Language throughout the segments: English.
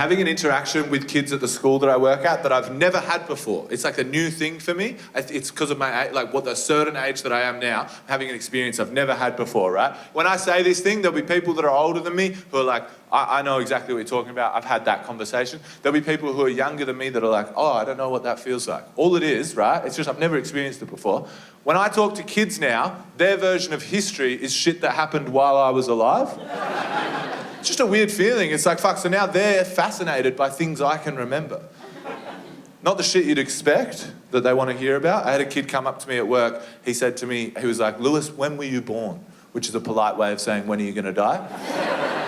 having an interaction with kids at the school that I work at that I've never had before. It's like a new thing for me. It's because of my like what the certain age that I am now, having an experience I've never had before, right? When I say this thing, there'll be people that are older than me who are like, I know exactly what you're talking about. I've had that conversation. There'll be people who are younger than me that are like, oh, I don't know what that feels like. All it is, right? It's just I've never experienced it before. When I talk to kids now, their version of history is shit that happened while I was alive. It's just a weird feeling. It's like, fuck, so now they're fascinated by things I can remember. Not the shit you'd expect that they want to hear about. I had a kid come up to me at work. He said to me, he was like, Lewis, when were you born? Which is a polite way of saying, when are you going to die?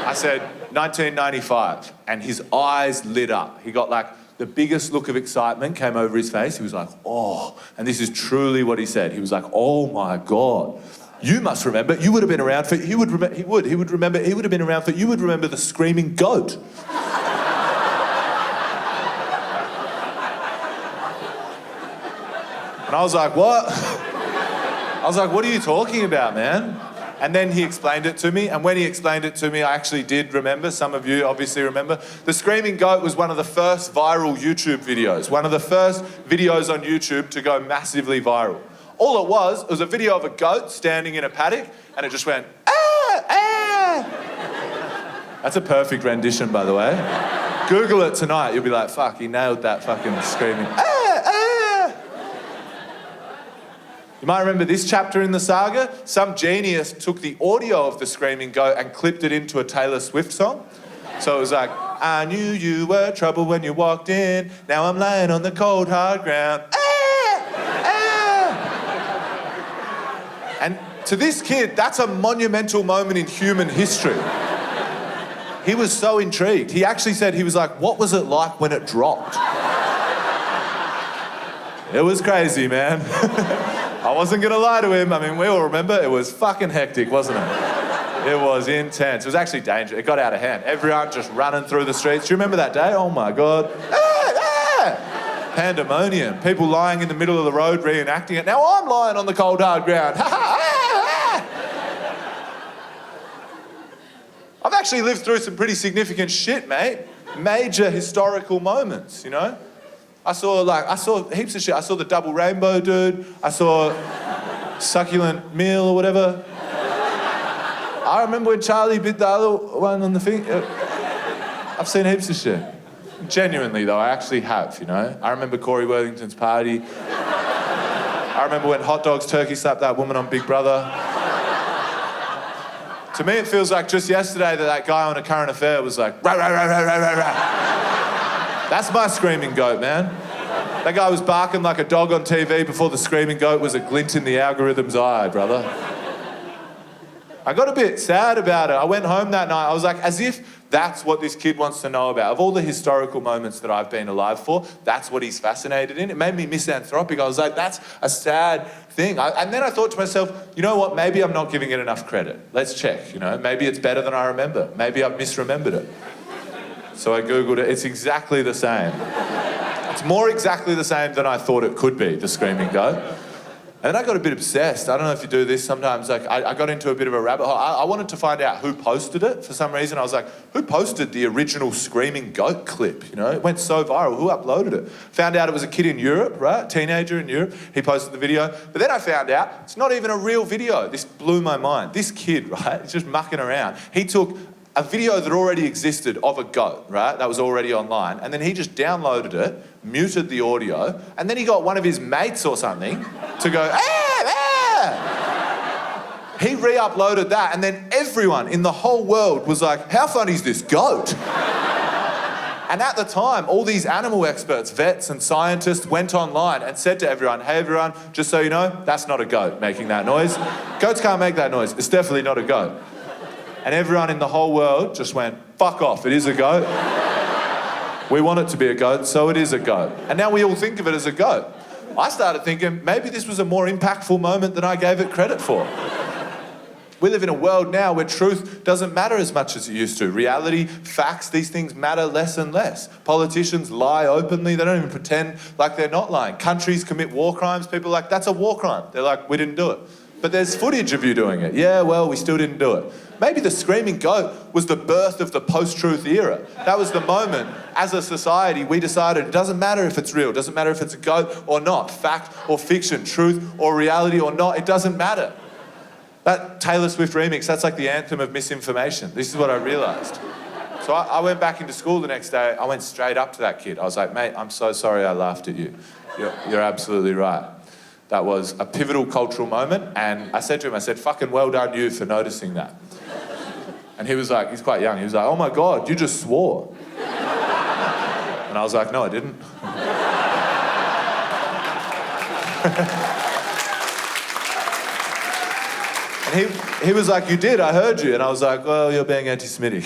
I said, 1995. And his eyes lit up. He got like, the biggest look of excitement came over his face. He was like, oh, and this is truly what he said. He was like, oh my God. You must remember, you would have been around for, he would have been around for, you would remember the screaming goat. And I was like, what? I was like, what are you talking about, man? And then he explained it to me, and when he explained it to me, I actually did remember. Some of you obviously remember. The screaming goat was one of the first viral YouTube videos, one of the first videos on YouTube to go massively viral. All it was a video of a goat standing in a paddock, and it just went, ah, ah. That's a perfect rendition, by the way. Google it tonight, you'll be like, fuck, he nailed that fucking screaming, ah, ah. You might remember this chapter in the saga. Some genius took the audio of the screaming goat and clipped it into a Taylor Swift song. So it was like, I knew you were trouble when you walked in, now I'm lying on the cold hard ground, ah. And to this kid, that's a monumental moment in human history. He was so intrigued. He actually said, he was like, what was it like when it dropped? It was crazy, man. I wasn't gonna lie to him. I mean, we all remember, it was fucking hectic, wasn't it? It was intense. It was actually dangerous. It got out of hand. Everyone just running through the streets. Do you remember that day? Oh my God. Pandemonium. People lying in the middle of the road reenacting it. Now I'm lying on the cold hard ground. I've actually lived through some pretty significant shit, mate. Major historical moments, you know? I saw heaps of shit. I saw the double rainbow dude. I saw succulent meal or whatever. I remember when Charlie bit the other one on the finger. I've seen heaps of shit. Genuinely, though, I actually have, you know? I remember Corey Worthington's party. I remember when Hot Dogs turkey slapped that woman on Big Brother. To me, it feels like just yesterday that guy on A Current Affair was like, rah, rah, rah, rah, rah, rah, rah. That's my screaming goat, man. That guy was barking like a dog on TV before the screaming goat was a glint in the algorithm's eye, brother. I got a bit sad about it. I went home that night. I was like, as if that's what this kid wants to know about. Of all the historical moments that I've been alive for, that's what he's fascinated in. It made me misanthropic. I was like, that's a sad thing. And then I thought to myself, you know what? Maybe I'm not giving it enough credit. Let's check, you know? Maybe it's better than I remember. Maybe I've misremembered it. So I Googled it. It's exactly the same. It's more exactly the same than I thought it could be, the screaming goat. And then I got a bit obsessed. I don't know if you do this sometimes. Like I got into a bit of a rabbit hole. I wanted to find out who posted it for some reason. I was like, who posted the original screaming goat clip? You know, it went so viral. Who uploaded it? Found out it was a kid in Europe, right? Teenager in Europe. He posted the video. But then I found out it's not even a real video. This blew my mind. This kid, right? He's just mucking around. He took a video that already existed of a goat, right? That was already online. And then he just downloaded it, muted the audio, and then he got one of his mates or something to go, ah, ah. He re-uploaded that, and then everyone in the whole world was like, how funny is this goat? And at the time, all these animal experts, vets and scientists went online and said to everyone, hey everyone, just so you know, that's not a goat making that noise. Goats can't make that noise. It's definitely not a goat. And everyone in the whole world just went, fuck off, it is a goat. We want it to be a goat, so it is a goat. And now we all think of it as a goat. I started thinking, maybe this was a more impactful moment than I gave it credit for. We live in a world now where truth doesn't matter as much as it used to. Reality, facts, these things matter less and less. Politicians lie openly, they don't even pretend like they're not lying. Countries commit war crimes, people are like, that's a war crime. They're like, we didn't do it. But there's footage of you doing it. Yeah, well, we still didn't do it. Maybe the screaming goat was the birth of the post-truth era. That was the moment, as a society, we decided it doesn't matter if it's real, it doesn't matter if it's a goat or not, fact or fiction, truth or reality or not, it doesn't matter. That Taylor Swift remix, that's like the anthem of misinformation. This is what I realised. So I went back into school the next day, I went straight up to that kid. I was like, mate, I'm so sorry I laughed at you. You're absolutely right. That was a pivotal cultural moment, and I said to him, I said, fucking well done you for noticing that. And he was like, he's quite young, he was like, oh my God, you just swore. And I was like, no, I didn't. And he was like, you did, I heard you. And I was like, well, you're being anti-Semitic.